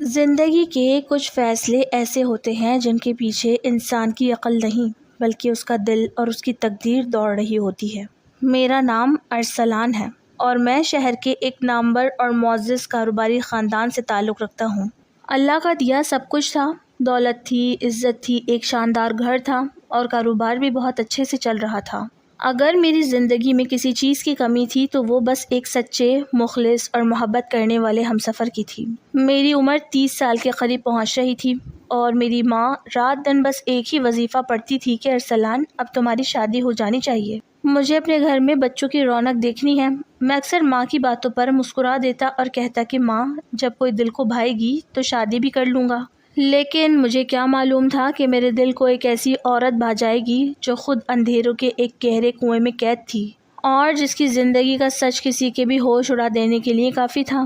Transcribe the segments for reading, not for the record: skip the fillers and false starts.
زندگی کے کچھ فیصلے ایسے ہوتے ہیں جن کے پیچھے انسان کی عقل نہیں بلکہ اس کا دل اور اس کی تقدیر دوڑ رہی ہوتی ہے۔ میرا نام ارسلان ہے اور میں شہر کے ایک نامور اور معزز کاروباری خاندان سے تعلق رکھتا ہوں۔ اللہ کا دیا سب کچھ تھا، دولت تھی، عزت تھی، ایک شاندار گھر تھا اور کاروبار بھی بہت اچھے سے چل رہا تھا۔ اگر میری زندگی میں کسی چیز کی کمی تھی تو وہ بس ایک سچے، مخلص اور محبت کرنے والے ہمسفر کی تھی۔ میری عمر 30 سال کے قریب پہنچ رہی تھی اور میری ماں رات دن بس ایک ہی وظیفہ پڑھتی تھی کہ ارسلان اب تمہاری شادی ہو جانی چاہیے، مجھے اپنے گھر میں بچوں کی رونق دیکھنی ہے۔ میں اکثر ماں کی باتوں پر مسکرا دیتا اور کہتا کہ ماں جب کوئی دل کو بھائے گی تو شادی بھی کر لوں گا، لیکن مجھے کیا معلوم تھا کہ میرے دل کو ایک ایسی عورت بھا جائے گی جو خود اندھیروں کے ایک گہرے کنویں میں قید تھی اور جس کی زندگی کا سچ کسی کے بھی ہوش اڑا دینے کے لیے کافی تھا۔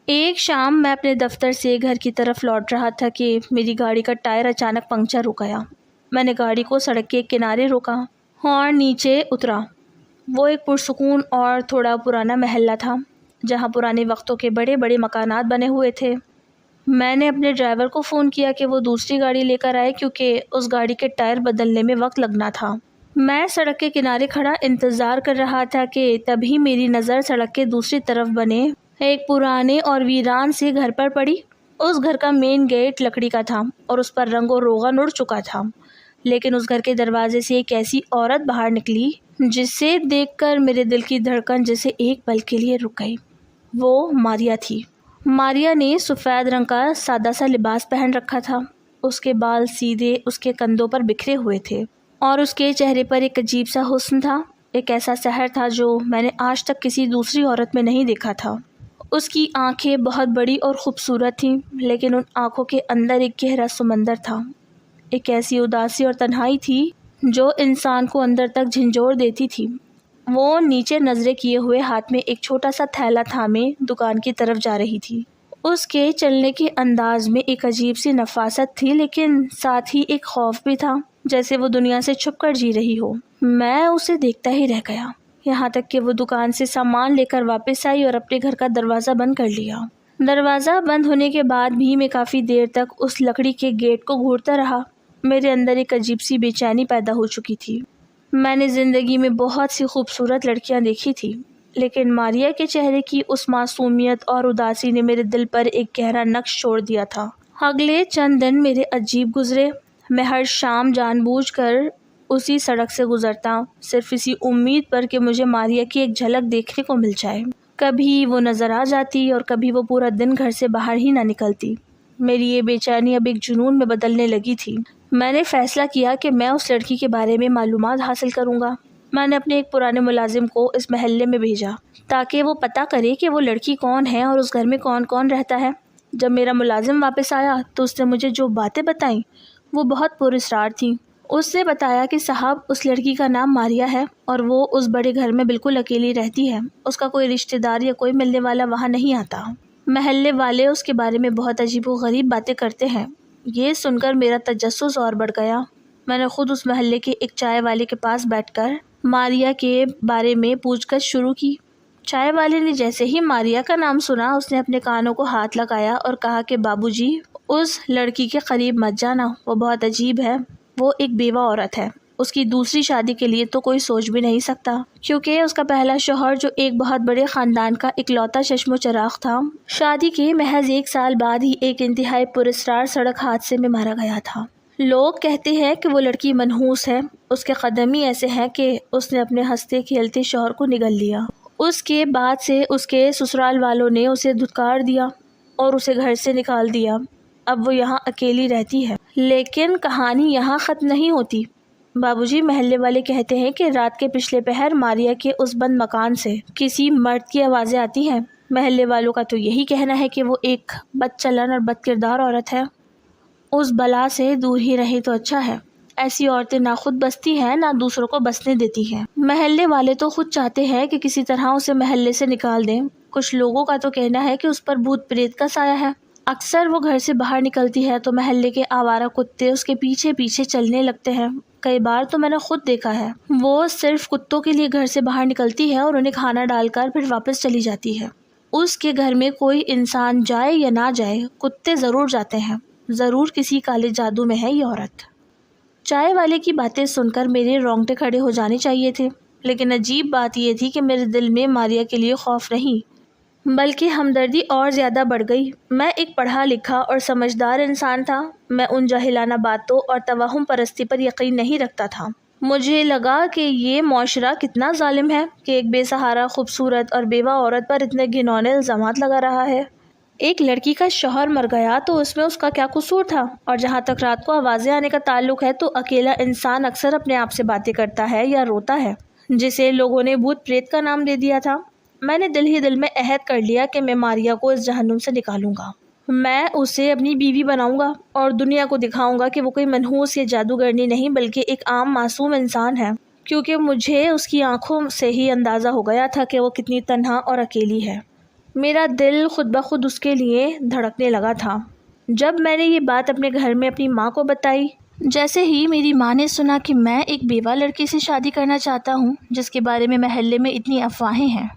ایک شام میں اپنے دفتر سے گھر کی طرف لوٹ رہا تھا کہ میری گاڑی کا ٹائر اچانک پنکچر ہو گیا۔ میں نے گاڑی کو سڑک کے کنارے روکا اور نیچے اترا۔ وہ ایک پرسکون اور تھوڑا پرانا محلہ تھا جہاں پرانے وقتوں کے بڑے بڑے مکانات بنے ہوئے تھے۔ میں نے اپنے ڈرائیور کو فون کیا کہ وہ دوسری گاڑی لے کر آئے کیونکہ اس گاڑی کے ٹائر بدلنے میں وقت لگنا تھا۔ میں سڑک کے کنارے کھڑا انتظار کر رہا تھا کہ تبھی میری نظر سڑک کے دوسری طرف بنے ایک پرانے اور ویران سے گھر پر پڑی۔ اس گھر کا مین گیٹ لکڑی کا تھا اور اس پر رنگ و روغن اڑ چکا تھا، لیکن اس گھر کے دروازے سے ایک ایسی عورت باہر نکلی جسے دیکھ کر میرے دل کی دھڑکن جیسے ایک پل کے لیے رک گئی۔ وہ ماریا تھی۔ ماریا نے سفید رنگ کا سادہ سا لباس پہن رکھا تھا، اس کے بال سیدھے اس کے کندھوں پر بکھرے ہوئے تھے اور اس کے چہرے پر ایک عجیب سا حسن تھا، ایک ایسا سحر تھا جو میں نے آج تک کسی دوسری عورت میں نہیں دیکھا تھا۔ اس کی آنکھیں بہت بڑی اور خوبصورت تھیں، لیکن ان آنکھوں کے اندر ایک گہرا سمندر تھا، ایک ایسی اداسی اور تنہائی تھی جو انسان کو اندر تک جھنجھوڑ دیتی تھی۔ وہ نیچے نظریں کیے ہوئے ہاتھ میں ایک چھوٹا سا تھیلا تھامے دکان کی طرف جا رہی تھی۔ اس کے چلنے کے انداز میں ایک عجیب سی نفاست تھی، لیکن ساتھ ہی ایک خوف بھی تھا، جیسے وہ دنیا سے چھپ کر جی رہی ہو۔ میں اسے دیکھتا ہی رہ گیا، یہاں تک کہ وہ دکان سے سامان لے کر واپس آئی اور اپنے گھر کا دروازہ بند کر لیا۔ دروازہ بند ہونے کے بعد بھی میں کافی دیر تک اس لکڑی کے گیٹ کو گھورتا رہا۔ میرے اندر ایک عجیب سی بے چینی پیدا ہو چکی تھی۔ میں نے زندگی میں بہت سی خوبصورت لڑکیاں دیکھی تھی، لیکن ماریا کے چہرے کی اس معصومیت اور اداسی نے میرے دل پر ایک گہرا نقش چھوڑ دیا تھا۔ اگلے چند دن میرے عجیب گزرے۔ میں ہر شام جان بوجھ کر اسی سڑک سے گزرتا، صرف اسی امید پر کہ مجھے ماریا کی ایک جھلک دیکھنے کو مل جائے۔ کبھی وہ نظر آ جاتی اور کبھی وہ پورا دن گھر سے باہر ہی نہ نکلتی۔ میری یہ بے چینی اب ایک جنون میں بدلنے لگی تھی۔ میں نے فیصلہ کیا کہ میں اس لڑکی کے بارے میں معلومات حاصل کروں گا۔ میں نے اپنے ایک پرانے ملازم کو اس محلے میں بھیجا تاکہ وہ پتہ کرے کہ وہ لڑکی کون ہے اور اس گھر میں کون کون رہتا ہے۔ جب میرا ملازم واپس آیا تو اس نے مجھے جو باتیں بتائیں وہ بہت پراسرار تھیں۔ اس نے بتایا کہ صاحب اس لڑکی کا نام ماریا ہے اور وہ اس بڑے گھر میں بالکل اکیلی رہتی ہے، اس کا کوئی رشتہ دار یا کوئی ملنے والا وہاں نہیں آتا۔ محلے والے اس کے بارے میں بہت عجیب و غریب باتیں کرتے ہیں۔ یہ سن کر میرا تجسس اور بڑھ گیا۔ میں نے خود اس محلے کے ایک چائے والے کے پاس بیٹھ کر ماریا کے بارے میں پوچھ گچھ شروع کی۔ چائے والے نے جیسے ہی ماریا کا نام سنا اس نے اپنے کانوں کو ہاتھ لگایا اور کہا کہ بابو جی اس لڑکی کے قریب مت جانا، وہ بہت عجیب ہے، وہ ایک بیوہ عورت ہے، اس کی دوسری شادی کے لیے تو کوئی سوچ بھی نہیں سکتا کیونکہ اس کا پہلا شوہر جو ایک بہت بڑے خاندان کا اکلوتا چشم و چراغ تھا، شادی کے محض 1 سال بعد ہی ایک انتہائی پراسرار سڑک حادثے میں مارا گیا تھا۔ لوگ کہتے ہیں کہ وہ لڑکی منحوس ہے، اس کے قدم ہی ایسے ہیں کہ اس نے اپنے ہنستے کھیلتے شوہر کو نگل لیا۔ اس کے بعد سے اس کے سسرال والوں نے اسے دھتکار دیا اور اسے گھر سے نکال دیا۔ اب وہ یہاں اکیلی رہتی ہے، لیکن کہانی یہاں ختم نہیں ہوتی۔ بابو جی محلے والے کہتے ہیں کہ رات کے پچھلے پہر ماریا کے اس بند مکان سے کسی مرد کی آوازیں آتی ہیں۔ محلے والوں کا تو یہی کہنا ہے کہ وہ ایک بد چلن اور بد کردار عورت ہے، اس بلا سے دور ہی رہے تو اچھا ہے۔ ایسی عورتیں نہ خود بستی ہیں نہ دوسروں کو بسنے دیتی ہیں۔ محلے والے تو خود چاہتے ہیں کہ کسی طرح اسے محلے سے نکال دیں۔ کچھ لوگوں کا تو کہنا ہے کہ اس پر بھوت پریت کا سایہ ہے۔ اکثر وہ گھر سے باہر نکلتی ہے تو محلے کے آوارہ کتے اس کے پیچھے پیچھے چلنے لگتے ہیں۔ کئی بار تو میں نے خود دیکھا ہے وہ صرف کتوں کے لیے گھر سے باہر نکلتی ہے اور انہیں کھانا ڈال کر پھر واپس چلی جاتی ہے۔ اس کے گھر میں کوئی انسان جائے یا نہ جائے کتے ضرور جاتے ہیں، ضرور کسی کالے جادو میں ہے یہ عورت۔ چائے والے کی باتیں سن کر میرے رونگٹے کھڑے ہو جانے چاہیے تھے، لیکن عجیب بات یہ تھی کہ میرے دل میں ماریا کے لیے خوف نہیں بلکہ ہمدردی اور زیادہ بڑھ گئی۔ میں ایک پڑھا لکھا اور سمجھدار انسان تھا، میں ان جاہلانہ باتوں اور توہم پرستی پر یقین نہیں رکھتا تھا۔ مجھے لگا کہ یہ معاشرہ کتنا ظالم ہے کہ ایک بے سہارا خوبصورت اور بیوہ عورت پر اتنے گھنونے الزامات لگا رہا ہے۔ ایک لڑکی کا شوہر مر گیا تو اس میں اس کا کیا قصور تھا؟ اور جہاں تک رات کو آوازیں آنے کا تعلق ہے تو اکیلا انسان اکثر اپنے آپ سے باتیں کرتا ہے یا روتا ہے، جسے لوگوں نے بھوت پریت کا نام دے دیا تھا۔ میں نے دل ہی دل میں عہد کر لیا کہ میں ماریا کو اس جہنم سے نکالوں گا، میں اسے اپنی بیوی بناؤں گا اور دنیا کو دکھاؤں گا کہ وہ کوئی منحوس یا جادوگرنی نہیں بلکہ ایک عام معصوم انسان ہے، کیونکہ مجھے اس کی آنکھوں سے ہی اندازہ ہو گیا تھا کہ وہ کتنی تنہا اور اکیلی ہے۔ میرا دل خود بخود اس کے لیے دھڑکنے لگا تھا۔ جب میں نے یہ بات اپنے گھر میں اپنی ماں کو بتائی، جیسے ہی میری ماں نے سنا کہ میں ایک بیوہ لڑکی سے شادی کرنا چاہتا ہوں جس کے بارے میں محلے میں اتنی افواہیں ہیں،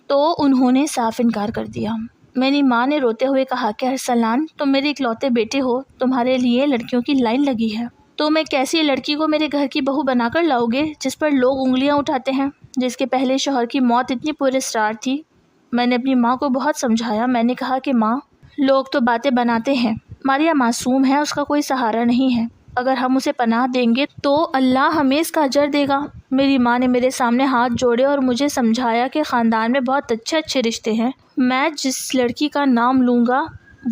تو انہوں نے صاف انکار کر دیا۔ میری ماں نے روتے ہوئے کہا کہ ارسلان، تم میرے اکلوتے بیٹے ہو، تمہارے لیے لڑکیوں کی لائن لگی ہے، تو میں کیسی لڑکی کو میرے گھر کی بہو بنا کر لاؤ گے جس پر لوگ انگلیاں اٹھاتے ہیں، جس کے پہلے شوہر کی موت اتنی پراسرار تھی۔ میں نے اپنی ماں کو بہت سمجھایا۔ میں نے کہا کہ ماں، لوگ تو باتیں بناتے ہیں، ماریا معصوم ہے، اس کا کوئی سہارا نہیں ہے، اگر ہم اسے پناہ دیں گے تو اللہ ہمیں اس کا اجر دے گا۔ میری ماں نے میرے سامنے ہاتھ جوڑے اور مجھے سمجھایا کہ خاندان میں بہت اچھے رشتے ہیں، میں جس لڑکی کا نام لوں گا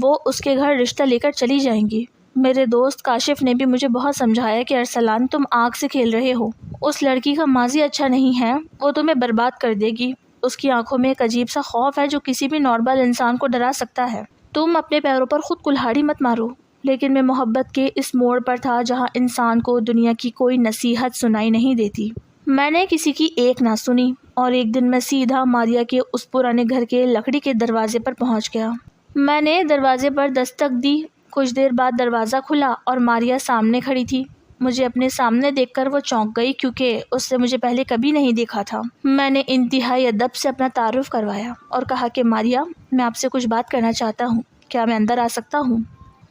وہ اس کے گھر رشتہ لے کر چلی جائیں گی۔ میرے دوست کاشف نے بھی مجھے بہت سمجھایا کہ ارسلان، تم آگ سے کھیل رہے ہو، اس لڑکی کا ماضی اچھا نہیں ہے، وہ تمہیں برباد کر دے گی، اس کی آنکھوں میں ایک عجیب سا خوف ہے جو کسی بھی نارمل انسان کو ڈرا سکتا ہے۔ تم اپنے پیروں پر خود کلہاڑی مت مارو۔ لیکن میں محبت کے اس موڑ پر تھا جہاں انسان کو دنیا کی کوئی نصیحت سنائی نہیں دیتی۔ میں نے کسی کی ایک نہ سنی اور ایک دن میں سیدھا ماریا کے اس پرانے گھر کے لکڑی کے دروازے پر پہنچ گیا۔ میں نے دروازے پر دستک دی، کچھ دیر بعد دروازہ کھلا اور ماریا سامنے کھڑی تھی۔ مجھے اپنے سامنے دیکھ کر وہ چونک گئی کیونکہ اس سے مجھے پہلے کبھی نہیں دیکھا تھا۔ میں نے انتہائی ادب سے اپنا تعارف کروایا اور کہا کہ ماریا، میں آپ سے کچھ بات کرنا چاہتا ہوں، کیا میں اندر آ سکتا ہوں؟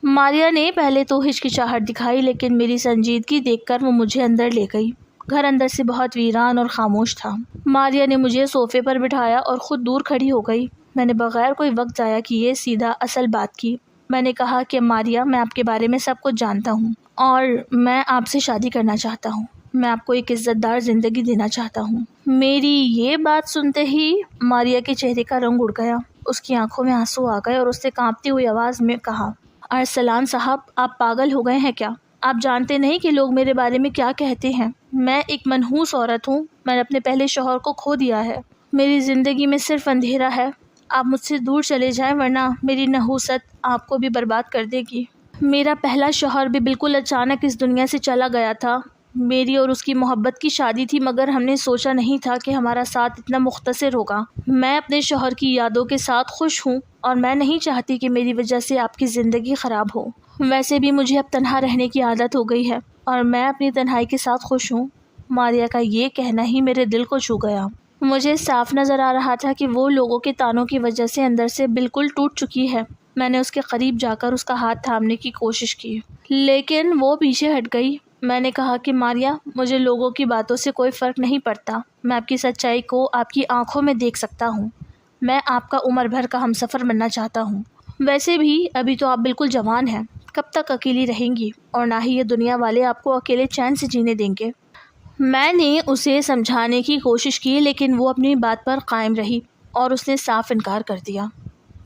ماریا نے پہلے تو ہچکچاہٹ دکھائی لیکن میری سنجیدگی دیکھ کر وہ مجھے اندر لے گئی۔ گھر اندر سے بہت ویران اور خاموش تھا۔ ماریا نے مجھے صوفے پر بٹھایا اور خود دور کھڑی ہو گئی۔ میں نے بغیر کوئی وقت ضائع کیے سیدھا اصل بات کی۔ میں نے کہا کہ ماریا، میں آپ کے بارے میں سب کچھ جانتا ہوں اور میں آپ سے شادی کرنا چاہتا ہوں، میں آپ کو ایک عزت دار زندگی دینا چاہتا ہوں۔ میری یہ بات سنتے ہی ماریا کے چہرے کا رنگ اڑ گیا، اس کی آنکھوں میں آنسو آ گئے اور اس نے کانپتی ہوئی آواز میں کہا، ارسلان صاحب، آپ پاگل ہو گئے ہیں کیا؟ آپ جانتے نہیں کہ لوگ میرے بارے میں کیا کہتے ہیں؟ میں ایک منحوس عورت ہوں، میں نے اپنے پہلے شوہر کو کھو دیا ہے، میری زندگی میں صرف اندھیرا ہے۔ آپ مجھ سے دور چلے جائیں ورنہ میری نحوست آپ کو بھی برباد کر دے گی۔ میرا پہلا شوہر بھی بالکل اچانک اس دنیا سے چلا گیا تھا۔ میری اور اس کی محبت کی شادی تھی مگر ہم نے سوچا نہیں تھا کہ ہمارا ساتھ اتنا مختصر ہوگا۔ میں اپنے شوہر کی یادوں کے ساتھ خوش ہوں اور میں نہیں چاہتی کہ میری وجہ سے آپ کی زندگی خراب ہو۔ ویسے بھی مجھے اب تنہا رہنے کی عادت ہو گئی ہے اور میں اپنی تنہائی کے ساتھ خوش ہوں۔ ماریا کا یہ کہنا ہی میرے دل کو چھو گیا۔ مجھے صاف نظر آ رہا تھا کہ وہ لوگوں کے طعنوں کی وجہ سے اندر سے بالکل ٹوٹ چکی ہے۔ میں نے اس کے قریب جا کر اس کا ہاتھ تھامنے کی کوشش کی لیکن وہ پیچھے ہٹ گئی۔ میں نے کہا کہ ماریا، مجھے لوگوں کی باتوں سے کوئی فرق نہیں پڑتا، میں آپ کی سچائی کو آپ کی آنکھوں میں دیکھ سکتا ہوں، میں آپ کا عمر بھر کا ہمسفر بننا چاہتا ہوں۔ ویسے بھی ابھی تو آپ بالکل جوان ہیں، کب تک اکیلی رہیں گی اور نہ ہی یہ دنیا والے آپ کو اکیلے چین سے جینے دیں گے۔ میں نے اسے سمجھانے کی کوشش کی لیکن وہ اپنی بات پر قائم رہی اور اس نے صاف انکار کر دیا۔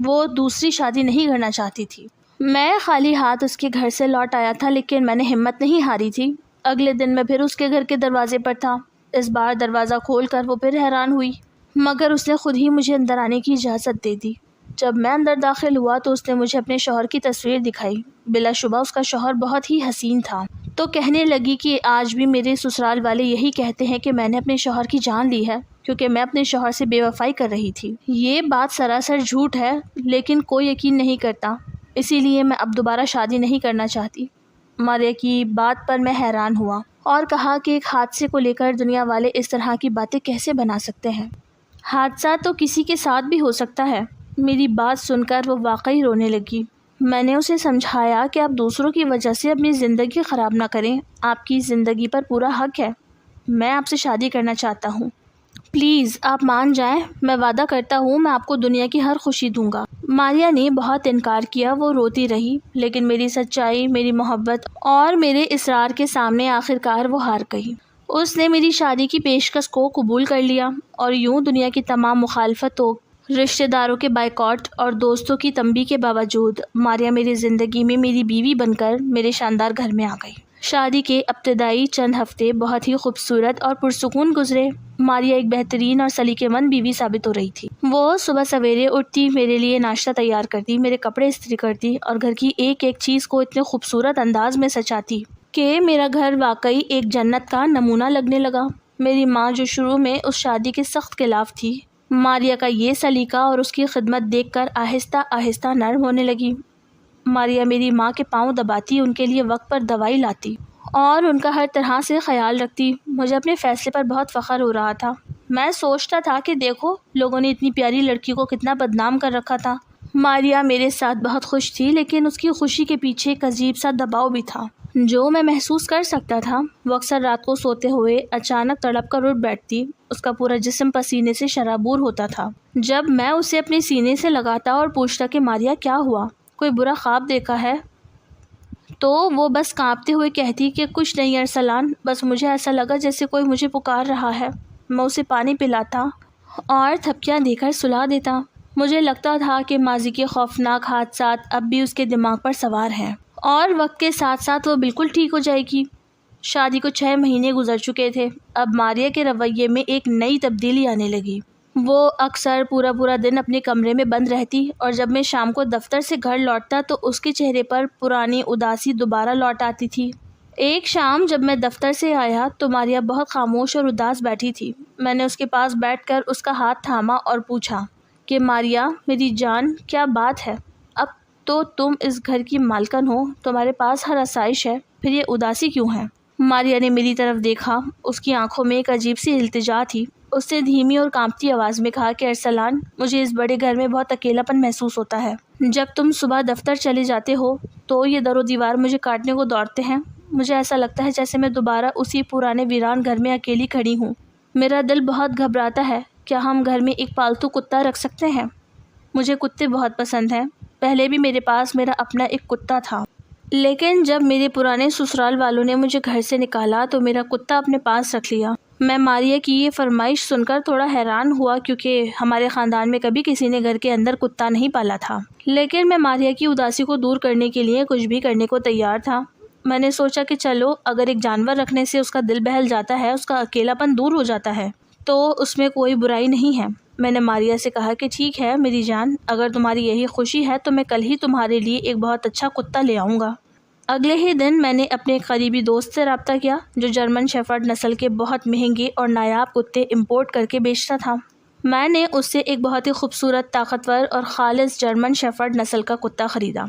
وہ دوسری شادی نہیں کرنا چاہتی تھی۔ میں خالی ہاتھ اس کے گھر سے لوٹ آیا تھا لیکن میں نے ہمت نہیں ہاری تھی۔ اگلے دن میں پھر اس کے گھر کے دروازے پر تھا۔ اس بار دروازہ کھول کر وہ پھر حیران ہوئی مگر اس نے خود ہی مجھے اندر آنے کی اجازت دے دی۔ جب میں اندر داخل ہوا تو اس نے مجھے اپنے شوہر کی تصویر دکھائی۔ بلا شبہ اس کا شوہر بہت ہی حسین تھا، تو کہنے لگی کہ آج بھی میرے سسرال والے یہی کہتے ہیں کہ میں نے اپنے شوہر کی جان لی ہے کیونکہ میں اپنے شوہر سے بے وفائی کر رہی تھی۔ یہ بات سراسر جھوٹ ہے لیکن کوئی یقین نہیں کرتا، اسی لیے میں اب دوبارہ شادی نہیں کرنا چاہتی۔ ماریا کی بات پر میں حیران ہوا اور کہا کہ ایک حادثے کو لے کر دنیا والے اس طرح کی باتیں کیسے بنا سکتے ہیں؟ حادثہ تو کسی کے ساتھ بھی ہو سکتا ہے، میری بات سن کر وہ واقعی رونے لگی۔ میں نے اسے سمجھایا کہ آپ دوسروں کی وجہ سے اپنی زندگی خراب نہ کریں، آپ کی زندگی پر پورا حق ہے۔ میں آپ سے شادی کرنا چاہتا ہوں، پلیز آپ مان جائیں، میں وعدہ کرتا ہوں میں آپ کو دنیا کی ہر خوشی دوں گا۔ ماریا نے بہت انکار کیا، وہ روتی رہی، لیکن میری سچائی، میری محبت اور میرے اصرار کے سامنے آخرکار وہ ہار گئی۔ اس نے میری شادی کی پیشکش کو قبول کر لیا، اور یوں دنیا کی تمام مخالفتوں، رشتہ داروں کے بائیکاٹ اور دوستوں کی تنبیہ کے باوجود ماریا میری زندگی میں میری بیوی بن کر میرے شاندار گھر میں آ گئی۔ شادی کے ابتدائی چند ہفتے بہت ہی خوبصورت اور پرسکون گزرے۔ ماریا ایک بہترین اور سلیقہ مند بیوی ثابت ہو رہی تھی۔ وہ صبح سویرے اٹھتی، میرے لیے ناشتہ تیار کرتی، میرے کپڑے استری کرتی اور گھر کی ایک ایک چیز کو اتنے خوبصورت انداز میں سجاتی کہ میرا گھر واقعی ایک جنت کا نمونہ لگنے لگا۔ میری ماں جو شروع میں اس شادی کے سخت خلاف تھی، ماریا کا یہ سلیقہ اور اس کی خدمت دیکھ کر آہستہ آہستہ نرم ہونے لگی۔ ماریا میری ماں کے پاؤں دباتی، ان کے لیے وقت پر دوائی لاتی اور ان کا ہر طرح سے خیال رکھتی۔ مجھے اپنے فیصلے پر بہت فخر ہو رہا تھا۔ میں سوچتا تھا کہ دیکھو، لوگوں نے اتنی پیاری لڑکی کو کتنا بدنام کر رکھا تھا۔ ماریا میرے ساتھ بہت خوش تھی، لیکن اس کی خوشی کے پیچھے ایک عجیب سا دباؤ بھی تھا جو میں محسوس کر سکتا تھا۔ وہ اکثر رات کو سوتے ہوئے اچانک تڑپ کر اٹھ بیٹھتی، اس کا پورا جسم پسینے سے شرابور ہوتا تھا۔ جب میں اسے اپنے سینے سے لگاتا اور پوچھتا کہ ماریا کیا ہوا، کوئی برا خواب دیکھا ہے، تو وہ بس کانپتے ہوئے کہتی کہ کچھ نہیں ارسلان، بس مجھے ایسا لگا جیسے کوئی مجھے پکار رہا ہے۔ میں اسے پانی پلاتا اور تھپکیاں دے کر سلا دیتا۔ مجھے لگتا تھا کہ ماضی کے خوفناک حادثات اب بھی اس کے دماغ پر سوار ہیں، اور وقت کے ساتھ ساتھ وہ بالکل ٹھیک ہو جائے گی۔ شادی کو 6 مہینے گزر چکے تھے۔ اب ماریا کے رویے میں ایک نئی تبدیلی آنے لگی۔ وہ اکثر پورا دن اپنے کمرے میں بند رہتی، اور جب میں شام کو دفتر سے گھر لوٹتا تو اس کے چہرے پر پرانی اداسی دوبارہ لوٹ آتی تھی۔ ایک شام جب میں دفتر سے آیا تو ماریا بہت خاموش اور اداس بیٹھی تھی۔ میں نے اس کے پاس بیٹھ کر اس کا ہاتھ تھاما اور پوچھا کہ ماریا میری جان، کیا بات ہے؟ اب تو تم اس گھر کی مالکن ہو، تمہارے پاس ہر آسائش ہے، پھر یہ اداسی کیوں ہے؟ ماریا نے میری طرف دیکھا، اس کی آنکھوں میں ایک عجیب سی التجا تھی۔ اس نے دھیمی اور کانپتی آواز میں کہا کہ ارسلان، مجھے اس بڑے گھر میں بہت اکیلا پن محسوس ہوتا ہے۔ جب تم صبح دفتر چلے جاتے ہو تو یہ در و دیوار مجھے کاٹنے کو دوڑتے ہیں۔ مجھے ایسا لگتا ہے جیسے میں دوبارہ اسی پرانے ویران گھر میں اکیلی کھڑی ہوں۔ میرا دل بہت گھبراتا ہے۔ کیا ہم گھر میں ایک پالتو کتا رکھ سکتے ہیں؟ مجھے کتے بہت پسند ہیں۔ پہلے بھی میرے پاس میرا اپنا ایک کتا تھا، لیکن جب میرے پرانے سسرال والوں نے مجھے گھر سے نکالا تو میرا کتا اپنے پاس رکھ لیا۔ میں ماریا کی یہ فرمائش سن کر تھوڑا حیران ہوا، کیونکہ ہمارے خاندان میں کبھی کسی نے گھر کے اندر کتا نہیں پالا تھا، لیکن میں ماریا کی اداسی کو دور کرنے کے لیے کچھ بھی کرنے کو تیار تھا۔ میں نے سوچا کہ چلو، اگر ایک جانور رکھنے سے اس کا دل بہل جاتا ہے، اس کا اکیلا پن دور ہو جاتا ہے، تو اس میں کوئی برائی نہیں ہے۔ میں نے ماریا سے کہا کہ ٹھیک ہے میری جان، اگر تمہاری یہی خوشی ہے تو میں کل ہی تمہارے لیے ایک بہت اچھا کتا لے آؤں گا۔ اگلے ہی دن میں نے اپنے ایک قریبی دوست سے رابطہ کیا جو جرمن شیفرڈ نسل کے بہت مہنگے اور نایاب کتے امپورٹ کر کے بیچتا تھا۔ میں نے اس سے ایک بہت ہی خوبصورت، طاقتور اور خالص جرمن شیفرڈ نسل کا کتا خریدا،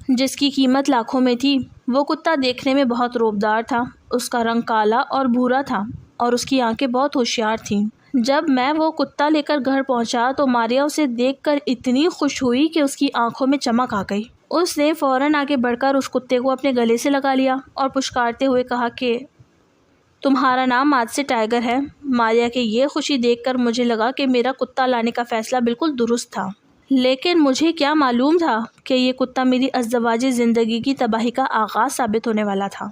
جس کی قیمت لاکھوں میں تھی۔ وہ کتا دیکھنے میں بہت روبدار تھا، اس کا رنگ کالا اور بھورا تھا اور اس کی آنکھیں بہت ہوشیار تھیں۔ جب میں وہ کتا لے کر گھر پہنچا تو ماریا اسے دیکھ کر اتنی خوش ہوئی کہ اس کی آنکھوں میں چمک آ گئی۔ اس نے فوراً آگے بڑھ کر اس کتے کو اپنے گلے سے لگا لیا اور پچکارتے ہوئے کہا کہ تمہارا نام آج سے ٹائیگر ہے۔ ماریا کی یہ خوشی دیکھ کر مجھے لگا کہ میرا کتا لانے کا فیصلہ بالکل درست تھا، لیکن مجھے کیا معلوم تھا کہ یہ کتا میری ازدواجی زندگی کی تباہی کا آغاز ثابت ہونے والا تھا۔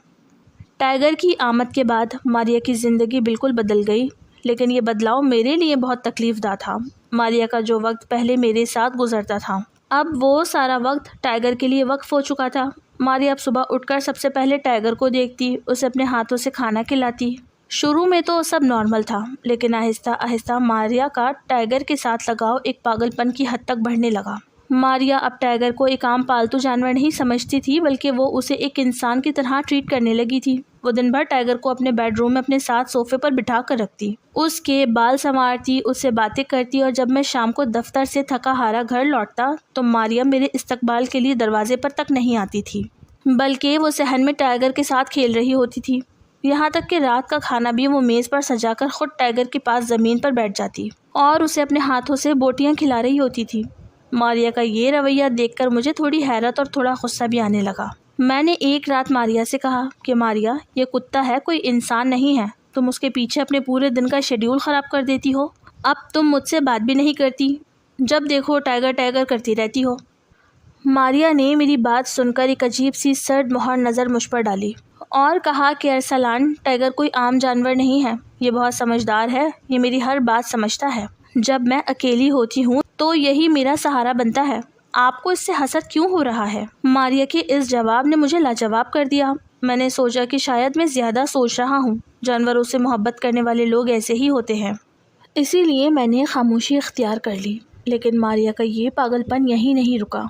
ٹائیگر کی آمد کے بعد ماریا کی زندگی بالکل بدل گئی، لیکن یہ بدلاؤ میرے لیے بہت تکلیف دہ تھا۔ ماریا کا جو وقت پہلے میرے ساتھ گزرتا تھا، اب وہ سارا وقت ٹائیگر کے لیے وقف ہو چکا تھا۔ ماریا اب صبح اٹھ کر سب سے پہلے ٹائیگر کو دیکھتی، اسے اپنے ہاتھوں سے کھانا کھلاتی۔ شروع میں تو سب نارمل تھا، لیکن آہستہ آہستہ ماریا کا ٹائیگر کے ساتھ لگاؤ ایک پاگل پن کی حد تک بڑھنے لگا۔ ماریا اب ٹائیگر کو ایک عام پالتو جانور نہیں سمجھتی تھی، بلکہ وہ اسے ایک انسان کی طرح ٹریٹ کرنے لگی تھی۔ وہ دن بھر ٹائیگر کو اپنے بیڈ روم میں اپنے ساتھ صوفے پر بٹھا کر رکھتی، اس کے بال سنوارتی، اس سے باتیں کرتی، اور جب میں شام کو دفتر سے تھکا ہارا گھر لوٹتا تو ماریا میرے استقبال کے لیے دروازے پر تک نہیں آتی تھی، بلکہ وہ صحن میں ٹائیگر کے ساتھ کھیل رہی ہوتی تھی۔ یہاں تک کہ رات کا کھانا بھی وہ میز پر سجا کر خود ٹائیگر کے پاس زمین پر بیٹھ جاتی اور اسے اپنے ہاتھوں سے بوٹیاں کھلا رہی ہوتی تھی۔ ماریا کا یہ رویہ دیکھ کر مجھے تھوڑی حیرت اور تھوڑا غصہ بھی آنے لگا۔ میں نے ایک رات ماریا سے کہا کہ ماریا، یہ کتا ہے، کوئی انسان نہیں ہے، تم اس کے پیچھے اپنے پورے دن کا شیڈیول خراب کر دیتی ہو۔ اب تم مجھ سے بات بھی نہیں کرتی، جب دیکھو ٹائگر ٹائگر کرتی رہتی ہو۔ ماریا نے میری بات سن کر ایک عجیب سی سرد مہر نظر مجھ پر ڈالی اور کہا کہ ارسلان، ٹائگر کوئی عام جانور نہیں ہے، یہ بہت سمجھدار ہے، یہ میری ہر بات سمجھتا ہے۔ جب میں اکیلی ہوتی ہوں تو یہی میرا سہارا بنتا ہے۔ آپ کو اس سے حسد کیوں ہو رہا ہے؟ ماریا کے اس جواب نے مجھے لاجواب کر دیا۔ میں نے سوچا کہ شاید میں زیادہ سوچ رہا ہوں، جانوروں سے محبت کرنے والے لوگ ایسے ہی ہوتے ہیں، اسی لیے میں نے خاموشی اختیار کر لی۔ لیکن ماریا کا یہ پاگل پن یہیں نہیں رکا۔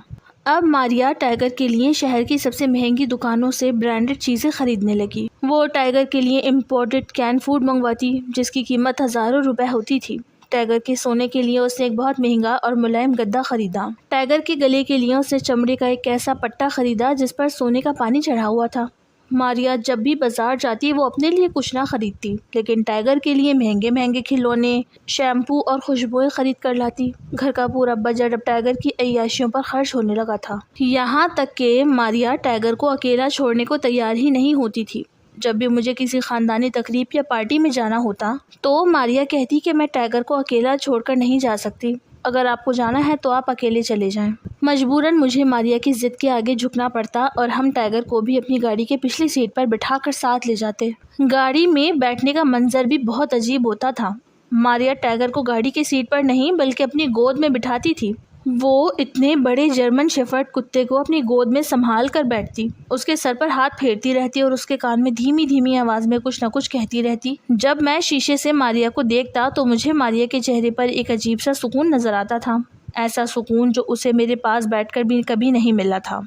اب ماریا ٹائگر کے لیے شہر کی سب سے مہنگی دکانوں سے برانڈڈ چیزیں خریدنے لگی۔ وہ ٹائگر کے لیے امپورٹڈ کین فوڈ منگواتی جس کی قیمت ہزاروں روپے ہوتی تھی۔ ٹائگر کے سونے کے لیے اس نے ایک بہت مہنگا اور ملائم گدا خریدا۔ ٹائگر کے گلے کے لیے اس نے چمڑے کا ایک ایسا پٹا خریدا جس پر سونے کا پانی چڑھا ہوا تھا۔ ماریا جب بھی بازار جاتی وہ اپنے لیے کچھ نہ خریدتی، لیکن ٹائگر کے لیے مہنگے مہنگے کھلونے، شیمپو اور خوشبوئیں خرید کر لاتی۔ گھر کا پورا بجٹ اب ٹائگر کی عیاشیوں پر خرچ ہونے لگا تھا، یہاں تک کہ ماریا ٹائگر کو اکیلا چھوڑنے کو تیار ہی نہیں ہوتی تھی۔ جب بھی مجھے کسی خاندانی تقریب یا پارٹی میں جانا ہوتا تو ماریا کہتی کہ میں ٹائگر کو اکیلا چھوڑ کر نہیں جا سکتی، اگر آپ کو جانا ہے تو آپ اکیلے چلے جائیں۔ مجبوراً مجھے ماریا کی ضد کے آگے جھکنا پڑتا اور ہم ٹائگر کو بھی اپنی گاڑی کے پچھلی سیٹ پر بٹھا کر ساتھ لے جاتے۔ گاڑی میں بیٹھنے کا منظر بھی بہت عجیب ہوتا تھا۔ ماریا ٹائگر کو گاڑی کی سیٹ پر نہیں بلکہ اپنی گود میں بٹھاتی تھی۔ وہ اتنے بڑے جرمن شیفرڈ کتے کو اپنی گود میں سنبھال کر بیٹھتی، اس کے سر پر ہاتھ پھیرتی رہتی اور اس کے کان میں دھیمی دھیمی آواز میں کچھ نہ کچھ کہتی رہتی۔ جب میں شیشے سے ماریا کو دیکھتا تو مجھے ماریا کے چہرے پر ایک عجیب سا سکون نظر آتا تھا، ایسا سکون جو اسے میرے پاس بیٹھ کر بھی کبھی نہیں ملا تھا۔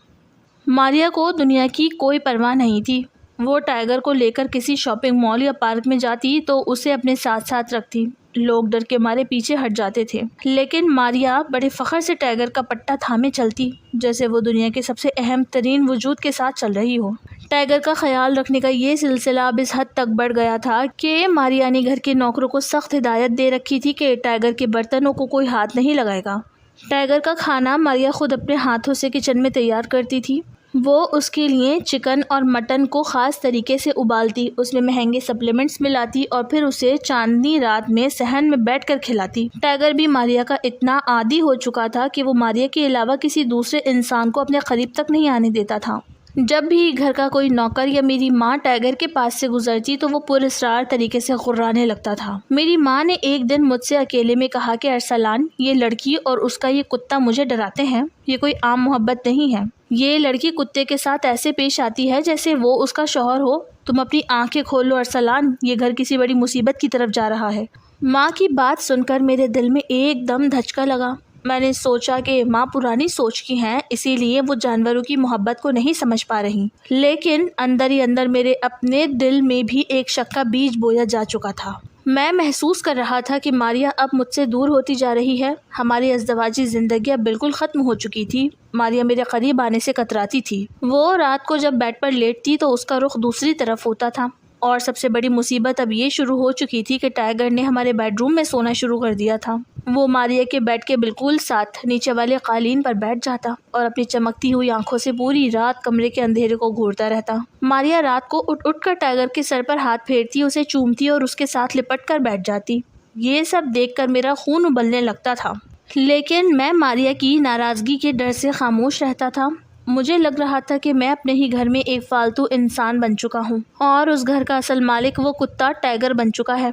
ماریا کو دنیا کی کوئی پرواہ نہیں تھی۔ وہ ٹائگر کو لے کر کسی شاپنگ مال یا پارک میں جاتی تو اسے اپنے ساتھ ساتھ رکھتی۔ لوگ ڈر کے مارے پیچھے ہٹ جاتے تھے، لیکن ماریا بڑے فخر سے ٹائگر کا پٹا تھامے چلتی جیسے وہ دنیا کے سب سے اہم ترین وجود کے ساتھ چل رہی ہو۔ ٹائگر کا خیال رکھنے کا یہ سلسلہ اب اس حد تک بڑھ گیا تھا کہ ماریا نے گھر کے نوکروں کو سخت ہدایت دے رکھی تھی کہ ٹائگر کے برتنوں کو کوئی ہاتھ نہیں لگائے گا۔ ٹائگر کا کھانا ماریا خود اپنے ہاتھوں سے کچن میں تیار کرتی تھی۔ وہ اس کے لیے چکن اور مٹن کو خاص طریقے سے ابالتی، اس میں مہنگے سپلیمنٹس ملاتی اور پھر اسے چاندنی رات میں صحن میں بیٹھ کر کھلاتی۔ ٹائگر بھی ماریا کا اتنا عادی ہو چکا تھا کہ وہ ماریا کے علاوہ کسی دوسرے انسان کو اپنے قریب تک نہیں آنے دیتا تھا۔ جب بھی گھر کا کوئی نوکر یا میری ماں ٹائگر کے پاس سے گزرتی تو وہ پراسرار طریقے سے غرانے لگتا تھا۔ میری ماں نے ایک دن مجھ سے اکیلے میں کہا کہ ارسلان، یہ لڑکی اور اس کا یہ کتا مجھے ڈراتے ہیں، یہ کوئی عام محبت نہیں ہے۔ یہ لڑکی کتے کے ساتھ ایسے پیش آتی ہے جیسے وہ اس کا شوہر ہو۔ تم اپنی آنکھیں کھولو ارسلان، یہ گھر کسی بڑی مصیبت کی طرف جا رہا ہے۔ ماں کی بات سن کر میرے دل میں ایک دم دھچکا لگا۔ میں نے سوچا کہ ماں پرانی سوچ کی ہیں، اسی لیے وہ جانوروں کی محبت کو نہیں سمجھ پا رہی، لیکن اندر ہی اندر میرے اپنے دل میں بھی ایک شک کا بیج بویا جا چکا تھا۔ میں محسوس کر رہا تھا کہ ماریا اب مجھ سے دور ہوتی جا رہی ہے۔ ہماری ازدواجی زندگی اب بالکل ختم ہو چکی تھی۔ ماریا میرے قریب آنے سے کتراتی تھی۔ وہ رات کو جب بیڈ پر لیٹتی تو اس کا رخ دوسری طرف ہوتا تھا، اور سب سے بڑی مصیبت اب یہ شروع ہو چکی تھی کہ ٹائگر نے ہمارے بیڈ روم میں سونا شروع کر دیا تھا۔ وہ ماریا کے بیڈ کے بالکل ساتھ نیچے والے قالین پر بیٹھ جاتا اور اپنی چمکتی ہوئی آنکھوں سے پوری رات کمرے کے اندھیرے کو گھورتا رہتا۔ ماریا رات کو اٹھ اٹھ کر ٹائگر کے سر پر ہاتھ پھیرتی، اسے چومتی اور اس کے ساتھ لپٹ کر بیٹھ جاتی۔ یہ سب دیکھ کر میرا خون ابلنے لگتا تھا، لیکن میں ماریا کی ناراضگی کے ڈر سے خاموش رہتا تھا۔ مجھے لگ رہا تھا کہ میں اپنے ہی گھر میں ایک فالتو انسان بن چکا ہوں اور اس گھر کا اصل مالک وہ کتا ٹائگر بن چکا ہے۔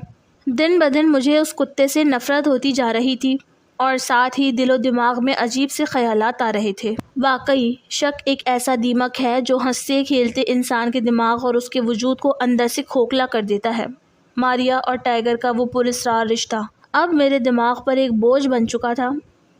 دن بدن مجھے اس کتے سے نفرت ہوتی جا رہی تھی اور ساتھ ہی دل و دماغ میں عجیب سے خیالات آ رہے تھے۔ واقعی شک ایک ایسا دیمک ہے جو ہنستے کھیلتے انسان کے دماغ اور اس کے وجود کو اندر سے کھوکھلا کر دیتا ہے۔ ماریا اور ٹائگر کا وہ پراسرار رشتہ اب میرے دماغ پر ایک بوجھ بن چکا تھا۔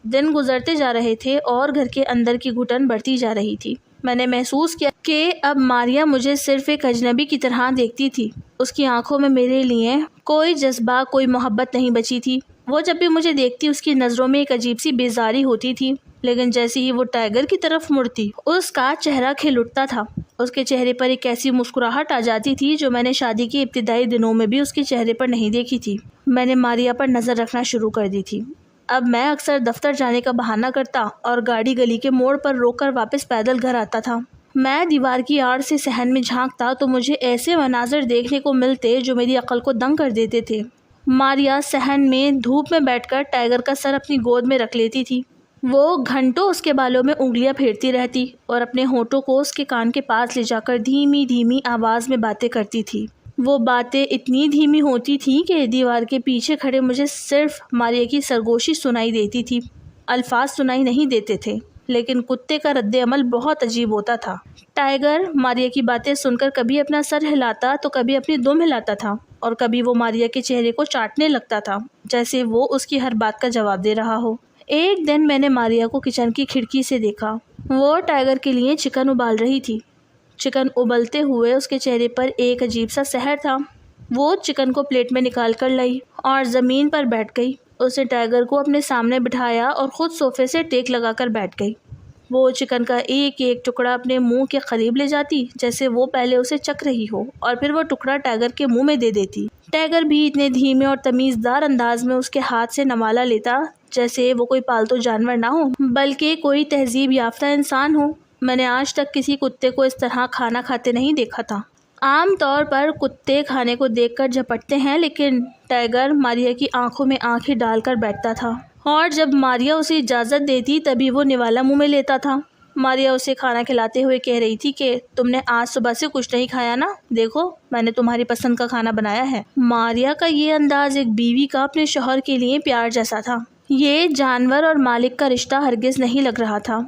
دن گزرتے جا رہے تھے اور گھر کے اندر کی گھٹن بڑھتی جا رہی تھی۔ میں نے محسوس کیا کہ اب ماریا مجھے صرف ایک اجنبی کی طرح دیکھتی تھی۔ اس کی آنکھوں میں میرے لیے کوئی جذبہ، کوئی محبت نہیں بچی تھی۔ وہ جب بھی مجھے دیکھتی اس کی نظروں میں ایک عجیب سی بیزاری ہوتی تھی، لیکن جیسے ہی وہ ٹائگر کی طرف مڑتی اس کا چہرہ کھل اٹھتا تھا۔ اس کے چہرے پر ایک ایسی مسکراہٹ آ جاتی تھی جو میں نے شادی کے ابتدائی دنوں میں بھی اس کے چہرے پر نہیں دیکھی تھی۔ میں نے ماریا پر نظر رکھنا شروع کر دی تھی۔ اب میں اکثر دفتر جانے کا بہانہ کرتا اور گاڑی گلی کے موڑ پر روک کر واپس پیدل گھر آتا تھا۔ میں دیوار کی آڑ سے صحن میں جھانکتا تو مجھے ایسے مناظر دیکھنے کو ملتے جو میری عقل کو دنگ کر دیتے تھے۔ ماریا صحن میں دھوپ میں بیٹھ کر ٹائیگر کا سر اپنی گود میں رکھ لیتی تھی۔ وہ گھنٹوں اس کے بالوں میں انگلیاں پھیرتی رہتی اور اپنے ہونٹوں کو اس کے کان کے پاس لے جا کر دھیمی دھیمی آواز میں باتیں کرتی تھی۔ وہ باتیں اتنی دھیمی ہوتی تھیں کہ دیوار کے پیچھے کھڑے مجھے صرف ماریا کی سرگوشی سنائی دیتی تھی، الفاظ سنائی نہیں دیتے تھے، لیکن کتے کا رد عمل بہت عجیب ہوتا تھا۔ ٹائیگر ماریا کی باتیں سن کر کبھی اپنا سر ہلاتا تو کبھی اپنی دم ہلاتا تھا، اور کبھی وہ ماریا کے چہرے کو چاٹنے لگتا تھا جیسے وہ اس کی ہر بات کا جواب دے رہا ہو۔ ایک دن میں نے ماریا کو کچن کی کھڑکی سے دیکھا۔ وہ ٹائیگر کے لیے چکن ابال رہی تھی۔ چکن ابلتے ہوئے اس کے چہرے پر ایک عجیب سا سحر تھا۔ وہ چکن کو پلیٹ میں نکال کر لائی اور زمین پر بیٹھ گئی۔ اس نے ٹائیگر کو اپنے سامنے بٹھایا اور خود صوفے سے ٹیک لگا کر بیٹھ گئی۔ وہ چکن کا ایک ایک ٹکڑا اپنے منہ کے قریب لے جاتی جیسے وہ پہلے اسے چکھ رہی ہو، اور پھر وہ ٹکڑا ٹائیگر کے منہ میں دے دیتی۔ ٹائیگر بھی اتنے دھیمے اور تمیزدار انداز میں اس کے ہاتھ سے نوالا لیتا جیسے وہ کوئی پالتو جانور نہ ہو بلکہ کوئی تہذیب یافتہ انسان ہو۔ میں نے آج تک کسی کتے کو اس طرح کھانا کھاتے نہیں دیکھا تھا۔ عام طور پر کتے کھانے کو دیکھ کر جھپٹتے ہیں، لیکن ٹائیگر ماریا کی آنکھوں میں آنکھیں ڈال کر بیٹھتا تھا، اور جب ماریا اسے اجازت دیتی تبھی وہ نوالا منہ میں لیتا تھا۔ ماریا اسے کھانا کھلاتے ہوئے کہہ رہی تھی کہ تم نے آج صبح سے کچھ نہیں کھایا نا، دیکھو میں نے تمہاری پسند کا کھانا بنایا ہے۔ ماریا کا یہ انداز ایک بیوی کا اپنے شوہر کے لیے پیار جیسا تھا۔ یہ جانور اور مالک کا رشتہ ہرگز نہیں لگ رہا تھا۔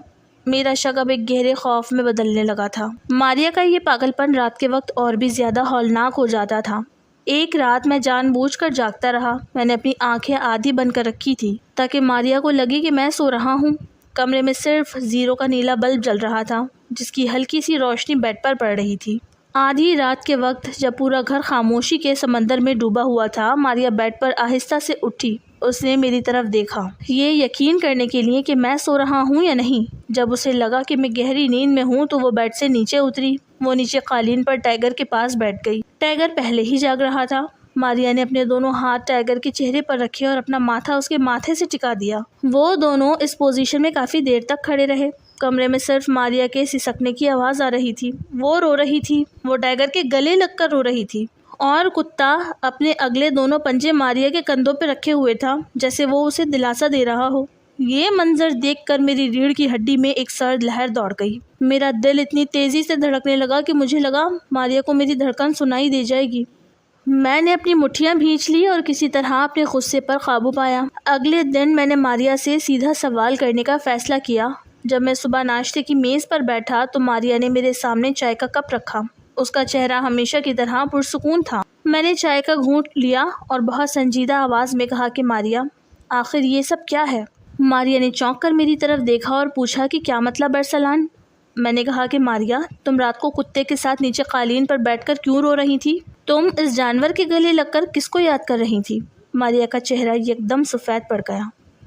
میرا شک اب ایک گہرے خوف میں بدلنے لگا تھا۔ ماریا کا یہ پاگل پن رات کے وقت اور بھی زیادہ ہولناک ہو جاتا تھا۔ ایک رات میں جان بوجھ کر جاگتا رہا۔ میں نے اپنی آنکھیں آدھی بند کر رکھی تھی تاکہ ماریا کو لگے کہ میں سو رہا ہوں۔ کمرے میں صرف زیرو کا نیلا بلب جل رہا تھا جس کی ہلکی سی روشنی بیڈ پر پڑ رہی تھی۔ آدھی رات کے وقت جب پورا گھر خاموشی کے سمندر میں ڈوبا ہوا تھا، ماریا بیڈ پر آہستہ سے اٹھی۔ اس نے میری طرف دیکھا، یہ یقین کرنے کے لیے کہ میں سو رہا ہوں یا نہیں۔ جب اسے لگا کہ میں گہری نیند میں ہوں تو وہ بیڈ سے نیچے اتری۔ وہ نیچے قالین پر ٹائیگر کے پاس بیٹھ گئی۔ ٹائیگر پہلے ہی جاگ رہا تھا۔ ماریا نے اپنے دونوں ہاتھ ٹائیگر کے چہرے پر رکھے اور اپنا ماتھا اس کے ماتھے سے ٹکا دیا۔ وہ دونوں اس پوزیشن میں کافی دیر تک کھڑے رہے۔ کمرے میں صرف ماریا کے سسکنے کی آواز آ رہی تھی۔ وہ رو رہی تھی، وہ ٹائیگر کے گلے لگ کر رو رہی تھی، اور کتا اپنے اگلے دونوں پنجے ماریا کے کندھوں پہ رکھے ہوئے تھا جیسے وہ اسے دلاسا دے رہا ہو۔ یہ منظر دیکھ کر میری ریڑھ کی ہڈی میں ایک سرد لہر دوڑ گئی۔ میرا دل اتنی تیزی سے دھڑکنے لگا کہ مجھے لگا ماریا کو میری دھڑکن سنائی دے جائے گی۔ میں نے اپنی مٹھیاں بھینچ لی اور کسی طرح اپنے غصے پر قابو پایا۔ اگلے دن میں نے ماریا سے سیدھا سوال کرنے کا فیصلہ کیا۔ جب میں صبح ناشتے کی میز پر بیٹھا تو ماریا نے میرے سامنے چائے کا کپ رکھا۔ اس کا چہرہ ہمیشہ کی طرح پرسکون تھا۔ میں نے چائے کا گھونٹ لیا اور بہت سنجیدہ آواز میں کہا کہ ماریا، آخر یہ سب کیا ہے؟ ماریا نے چونک کر میری طرف دیکھا اور پوچھا کہ کیا مطلب ارسلان؟ میں نے کہا کہ ماریا، تم رات کو کتے کے ساتھ نیچے قالین پر بیٹھ کر کیوں رو رہی تھی؟ تم اس جانور کے گلے لگ کر کس کو یاد کر رہی تھی؟ ماریا کا چہرہ یکدم سفید پڑ گیا۔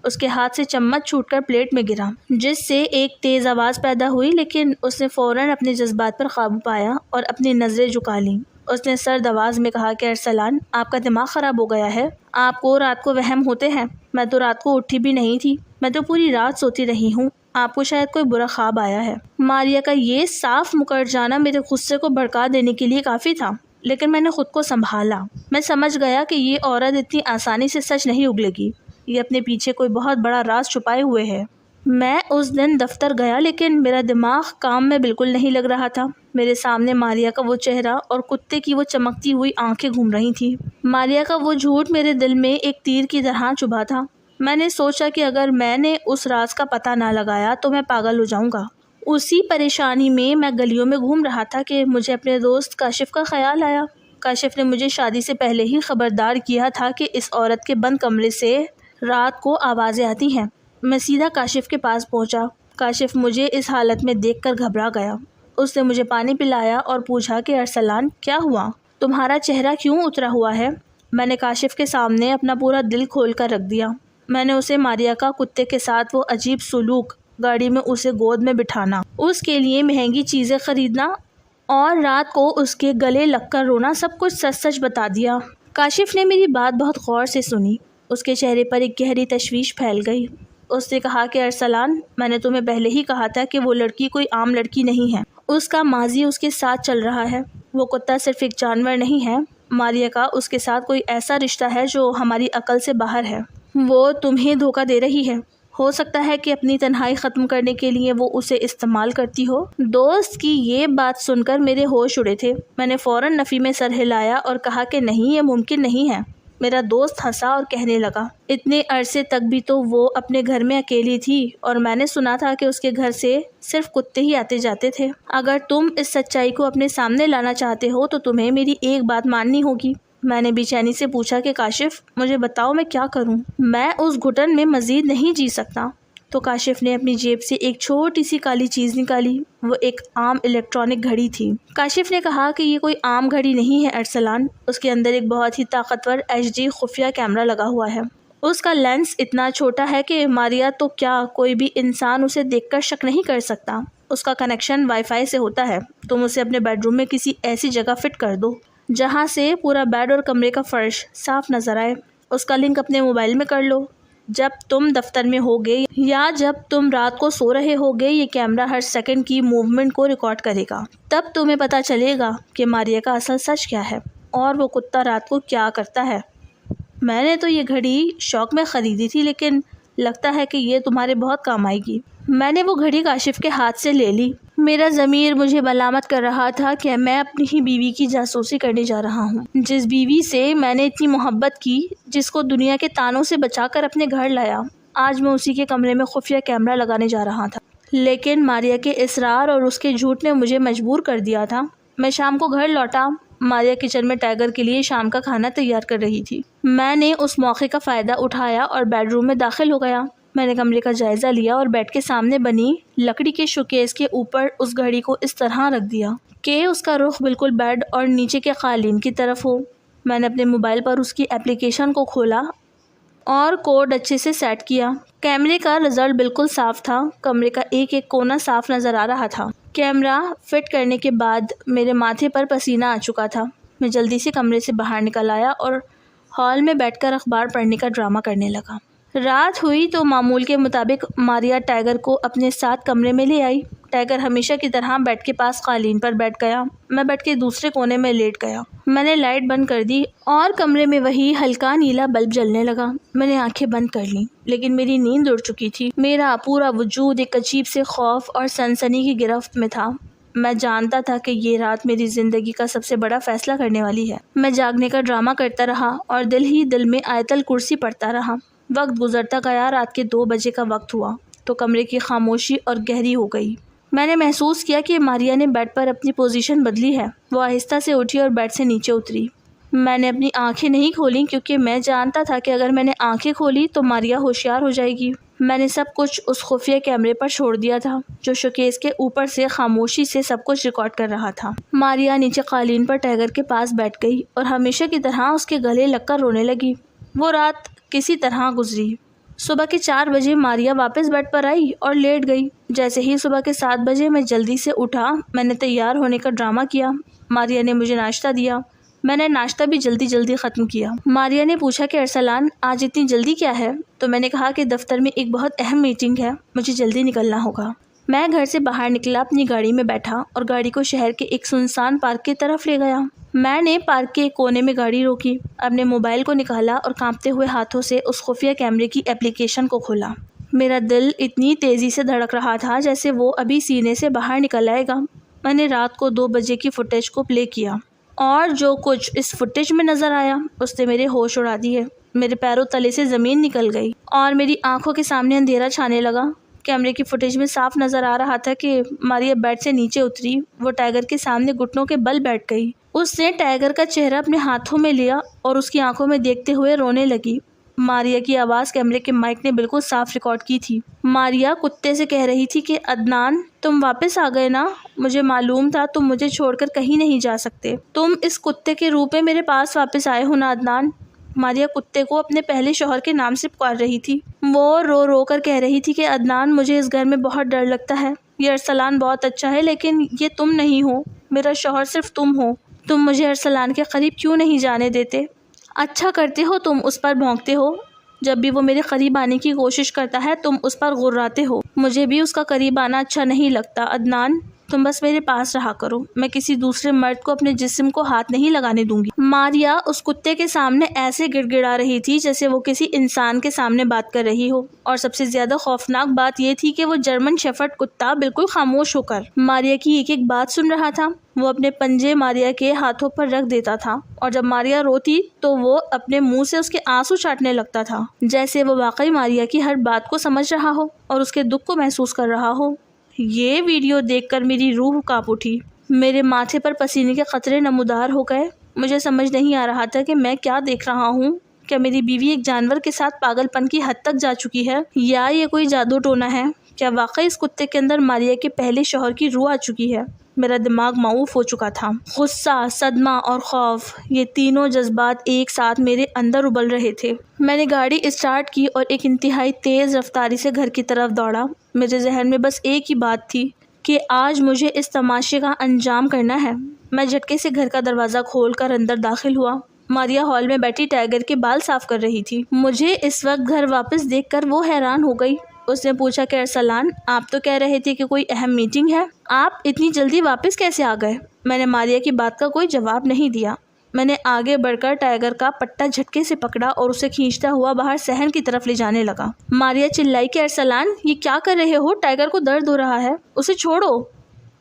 اس کے ہاتھ سے چمچ چھوٹ کر پلیٹ میں گرا جس سے ایک تیز آواز پیدا ہوئی، لیکن اس نے فوراً اپنے جذبات پر قابو پایا اور اپنی نظریں جھکا لیں۔ اس نے سرد آواز میں کہا کہ ارسلان، آپ کا دماغ خراب ہو گیا ہے۔ آپ کو رات کو وہم ہوتے ہیں۔ میں تو رات کو اٹھی بھی نہیں تھی، میں تو پوری رات سوتی رہی ہوں۔ آپ کو شاید کوئی برا خواب آیا ہے۔ ماریا کا یہ صاف مکر جانا میرے غصے کو بھڑکا دینے کے لیے کافی تھا، لیکن میں نے خود کو سنبھالا۔ میں سمجھ گیا کہ یہ عورت اتنی آسانی سے سچ نہیں اگلے گی، یہ اپنے پیچھے کوئی بہت بڑا راز چھپائے ہوئے ہے۔ میں اس دن دفتر گیا لیکن میرا دماغ کام میں بالکل نہیں لگ رہا تھا۔ میرے سامنے ماریا کا وہ چہرہ اور کتے کی وہ چمکتی ہوئی آنکھیں گھوم رہی تھیں۔ ماریا کا وہ جھوٹ میرے دل میں ایک تیر کی طرح چبھا تھا۔ میں نے سوچا کہ اگر میں نے اس راز کا پتہ نہ لگایا تو میں پاگل ہو جاؤں گا۔ اسی پریشانی میں گلیوں میں گھوم رہا تھا کہ مجھے اپنے دوست کاشف کا خیال آیا۔ کاشف نے مجھے شادی سے پہلے ہی خبردار کیا تھا کہ اس عورت کے بند کمرے سے رات کو آوازیں آتی ہیں۔ میں سیدھا کاشف کے پاس پہنچا۔ کاشف مجھے اس حالت میں دیکھ کر گھبرا گیا۔ اس نے مجھے پانی پلایا اور پوچھا کہ ارسلان، کیا ہوا؟ تمہارا چہرہ کیوں اترا ہوا ہے؟ میں نے کاشف کے سامنے اپنا پورا دل کھول کر رکھ دیا۔ میں نے اسے ماریا کا کتے کے ساتھ وہ عجیب سلوک، گاڑی میں اسے گود میں بٹھانا، اس کے لیے مہنگی چیزیں خریدنا اور رات کو اس کے گلے لگ کر رونا، سب کچھ سچ سچ بتا دیا۔ کاشف نے میری بات بہت غور سے سنی۔ اس کے چہرے پر ایک گہری تشویش پھیل گئی۔ اس نے کہا کہ ارسلان، میں نے تمہیں پہلے ہی کہا تھا کہ وہ لڑکی کوئی عام لڑکی نہیں ہے، اس کا ماضی اس کے ساتھ چل رہا ہے، وہ کتا صرف ایک جانور نہیں ہے، ماریا کا اس کے ساتھ کوئی ایسا رشتہ ہے جو ہماری عقل سے باہر ہے، وہ تمہیں دھوکہ دے رہی ہے، ہو سکتا ہے کہ اپنی تنہائی ختم کرنے کے لیے وہ اسے استعمال کرتی ہو۔ دوست کی یہ بات سن کر میرے ہوش اڑے تھے۔ میں نے فوراً نفی میں سر ہلایا اور کہا کہ نہیں، یہ ممکن نہیں ہے۔ میرا دوست ہنسا اور کہنے لگا، اتنے عرصے تک بھی تو وہ اپنے گھر میں اکیلی تھی اور میں نے سنا تھا کہ اس کے گھر سے صرف کتے ہی آتے جاتے تھے۔ اگر تم اس سچائی کو اپنے سامنے لانا چاہتے ہو تو تمہیں میری ایک بات ماننی ہوگی۔ میں نے بے چینی سے پوچھا کہ کاشف، مجھے بتاؤ میں کیا کروں، میں اس گھٹن میں مزید نہیں جی سکتا۔ تو کاشف نے اپنی جیب سے ایک چھوٹی سی کالی چیز نکالی، وہ ایک عام الیکٹرانک گھڑی تھی۔ کاشف نے کہا کہ یہ کوئی عام گھڑی نہیں ہے ارسلان، اس کے اندر ایک بہت ہی طاقتور HD خفیہ کیمرہ لگا ہوا ہے۔ اس کا لینس اتنا چھوٹا ہے کہ ماریا تو کیا کوئی بھی انسان اسے دیکھ کر شک نہیں کر سکتا۔ اس کا کنیکشن وائی فائی سے ہوتا ہے۔ تم اسے اپنے بیڈ روم میں کسی ایسی جگہ فٹ کر دو جہاں سے پورا بیڈ اور کمرے کا فرش صاف نظر آئے۔ اس کا لنک اپنے موبائل میں کر لو۔ جب تم دفتر میں ہوگے یا جب تم رات کو سو رہے ہوگے، یہ کیمرہ ہر سیکنڈ کی موومنٹ کو ریکارڈ کرے گا۔ تب تمہیں پتہ چلے گا کہ ماریا کا اصل سچ کیا ہے اور وہ کتا رات کو کیا کرتا ہے۔ میں نے تو یہ گھڑی شوق میں خریدی تھی، لیکن لگتا ہے کہ یہ تمہارے بہت کام آئے گی۔ میں نے وہ گھڑی کاشف کے ہاتھ سے لے لی۔ میرا ضمیر مجھے ملامت کر رہا تھا کہ میں اپنی ہی بیوی کی جاسوسی کرنے جا رہا ہوں، جس بیوی سے میں نے اتنی محبت کی، جس کو دنیا کے تانوں سے بچا کر اپنے گھر لایا۔ آج میں اسی کے کمرے میں خفیہ کیمرہ لگانے جا رہا تھا، لیکن ماریا کے اصرار اور اس کے جھوٹ نے مجھے مجبور کر دیا تھا۔ میں شام کو گھر لوٹا۔ ماریا کچن میں ٹائیگر کے لیے شام کا کھانا تیار کر رہی تھی۔ میں نے اس موقع کا فائدہ اٹھایا اور بیڈ روم میں داخل ہو گیا۔ میں نے کمرے کا جائزہ لیا اور بیڈ کے سامنے بنی لکڑی کے شوکیس کے اوپر اس گھڑی کو اس طرح رکھ دیا کہ اس کا رخ بالکل بیڈ اور نیچے کے قالین کی طرف ہو۔ میں نے اپنے موبائل پر اس کی اپلیکیشن کو کھولا اور کوڈ اچھے سے سیٹ کیا۔ کیمرے کا رزلٹ بالکل صاف تھا، کمرے کا ایک ایک کونا صاف نظر آ رہا تھا۔ کیمرہ فٹ کرنے کے بعد میرے ماتھے پر پسینہ آ چکا تھا۔ میں جلدی سے کمرے سے باہر نکل آیا اور ہال میں بیٹھ کر اخبار پڑھنے کا ڈرامہ کرنے لگا۔ رات ہوئی تو معمول کے مطابق ماریا ٹائیگر کو اپنے ساتھ کمرے میں لے آئی۔ ٹائیگر ہمیشہ کی طرح بیڈ کے پاس قالین پر بیٹھ گیا۔ میں بیڈ کے دوسرے کونے میں لیٹ گیا۔ میں نے لائٹ بند کر دی اور کمرے میں وہی ہلکا نیلا بلب جلنے لگا۔ میں نے آنکھیں بند کر لیں، لیکن میری نیند اڑ چکی تھی۔ میرا پورا وجود ایک عجیب سے خوف اور سنسنی کی گرفت میں تھا۔ میں جانتا تھا کہ یہ رات میری زندگی کا سب سے بڑا فیصلہ کرنے والی ہے۔ میں جاگنے کا ڈرامہ کرتا رہا اور دل ہی دل میں آیت الکرسی پڑھتا رہا۔ وقت گزرتا گیا، رات کے 2 بجے کا وقت ہوا تو کمرے کی خاموشی اور گہری ہو گئی۔ میں نے محسوس کیا کہ ماریا نے بیڈ پر اپنی پوزیشن بدلی ہے۔ وہ آہستہ سے اٹھی اور بیڈ سے نیچے اتری۔ میں نے اپنی آنکھیں نہیں کھولیں کیونکہ میں جانتا تھا کہ اگر میں نے آنکھیں کھولی تو ماریا ہوشیار ہو جائے گی۔ میں نے سب کچھ اس خفیہ کیمرے پر چھوڑ دیا تھا جو شوکیس کے اوپر سے خاموشی سے سب کچھ ریکارڈ کر رہا تھا۔ ماریا نیچے قالین پر ٹائیگر کے پاس بیٹھ گئی اور ہمیشہ کی طرح اس کے گلے لگ کر رونے لگی۔ وہ رات کسی طرح گزری۔ صبح کے 4 بجے ماریا واپس بیڈ پر آئی اور لیٹ گئی۔ جیسے ہی صبح کے 7 بجے میں جلدی سے اٹھا، میں نے تیار ہونے کا ڈرامہ کیا۔ ماریا نے مجھے ناشتہ دیا۔ میں نے ناشتہ بھی جلدی ختم کیا۔ ماریا نے پوچھا کہ ارسلان، آج اتنی جلدی کیا ہے؟ تو میں نے کہا کہ دفتر میں ایک بہت اہم میٹنگ ہے، مجھے جلدی نکلنا ہوگا۔ میں گھر سے باہر نکلا، اپنی گاڑی میں بیٹھا اور گاڑی کو شہر کے ایک سنسان پارک کی طرف لے گیا۔ میں نے پارک کے ایک کونے میں گاڑی روکی، اپنے موبائل کو نکالا اور کانپتے ہوئے ہاتھوں سے اس خفیہ کیمرے کی اپلیکیشن کو کھولا۔ میرا دل اتنی تیزی سے دھڑک رہا تھا جیسے وہ ابھی سینے سے باہر نکل آئے گا۔ میں نے رات کو 2 بجے کی فوٹیج کو پلے کیا اور جو کچھ اس فوٹیج میں نظر آیا اس نے میرے ہوش اڑا دیے۔ میرے پیروں تلے سے زمین نکل گئی اور میری آنکھوں کے سامنے اندھیرا چھانے لگا۔ کیمرے کی فوٹیج میں صاف نظر آ رہا تھا کہ ماریا بیڈ سے نیچے اتری۔ وہ ٹائیگر کے سامنے گھٹنوں کے بل بیٹھ گئی۔ اس نے ٹائیگر کا چہرہ اپنے ہاتھوں میں لیا اور اس کی آنکھوں میں دیکھتے ہوئے رونے لگی۔ ماریا کی آواز کیمرے کے مائک نے بالکل صاف ریکارڈ کی تھی۔ ماریا کتے سے کہہ رہی تھی کہ عدنان، تم واپس آ گئے نا؟ مجھے معلوم تھا تم مجھے چھوڑ کر کہیں نہیں جا سکتے۔ تم اس کتے کے روپ میں میرے پاس واپس آئے ہو نا عدنان؟ ماریا کتے کو اپنے پہلے شوہر کے نام سے پکار رہی تھی۔ وہ رو رو کر کہہ رہی تھی کہ عدنان، مجھے اس گھر میں بہت ڈر لگتا ہے۔ یہ ارسلان بہت اچھا ہے لیکن یہ تم نہیں ہو، میرا شوہر صرف تم ہو۔ تم مجھے ارسلان کے قریب کیوں نہیں جانے دیتے؟ اچھا کرتے ہو تم اس پر بھونکتے ہو، جب بھی وہ میرے قریب آنے کی کوشش کرتا ہے تم اس پر غراتے ہو۔ مجھے بھی اس کا قریب آنا اچھا نہیں لگتا۔ عدنان، تم بس میرے پاس رہا کرو، میں کسی دوسرے مرد کو اپنے جسم کو ہاتھ نہیں لگانے دوں گی۔ ماریا اس کتے کے سامنے ایسے گڑ گڑا رہی تھی جیسے وہ کسی انسان کے سامنے بات کر رہی ہو، اور سب سے زیادہ خوفناک بات یہ تھی کہ وہ جرمن شیفرڈ کتا بالکل خاموش ہو کر ماریا کی ایک ایک بات سن رہا تھا۔ وہ اپنے پنجے ماریا کے ہاتھوں پر رکھ دیتا تھا، اور جب ماریا روتی تو وہ اپنے منہ سے اس کے آنسو چاٹنے لگتا تھا، جیسے وہ واقعی ماریا کی ہر بات کو سمجھ رہا ہو اور اس کے دکھ کو محسوس کر رہا ہو۔ یہ ویڈیو دیکھ کر میری روح کانپ اٹھی، میرے ماتھے پر پسینے کے قطرے نمودار ہو گئے۔ مجھے سمجھ نہیں آ رہا تھا کہ میں کیا دیکھ رہا ہوں۔ کیا میری بیوی ایک جانور کے ساتھ پاگل پن کی حد تک جا چکی ہے، یا یہ کوئی جادو ٹونا ہے؟ کیا واقعی اس کتے کے اندر ماریا کے پہلے شوہر کی روح آ چکی ہے؟ میرا دماغ معوف ہو چکا تھا۔ غصہ، صدمہ اور خوف، یہ تینوں جذبات ایک ساتھ میرے اندر ابل رہے تھے۔ میں نے گاڑی اسٹارٹ کی اور ایک انتہائی تیز رفتاری سے گھر کی طرف دوڑا۔ میرے ذہن میں بس ایک ہی بات تھی کہ آج مجھے اس تماشے کا انجام کرنا ہے۔ میں جھٹکے سے گھر کا دروازہ کھول کر اندر داخل ہوا۔ ماریا ہال میں بیٹھی ٹائیگر کے بال صاف کر رہی تھی۔ مجھے اس وقت گھر واپس دیکھ کر وہ حیران ہو گئی۔ اس نے پوچھا کہ ارسلان، آپ تو کہہ رہے تھے کہ کوئی اہم میٹنگ ہے، آپ اتنی جلدی واپس کیسے آ گئے؟ میں نے ماریا کی بات کا کوئی جواب نہیں دیا۔ میں نے آگے بڑھ کر ٹائیگر کا پٹا جھٹکے سے پکڑا اور اسے کھینچتا ہوا باہر صحن کی طرف لے جانے لگا۔ ماریا چلائی کہ ارسلان، یہ کیا کر رہے ہو؟ ٹائیگر کو درد ہو رہا ہے، اسے چھوڑو۔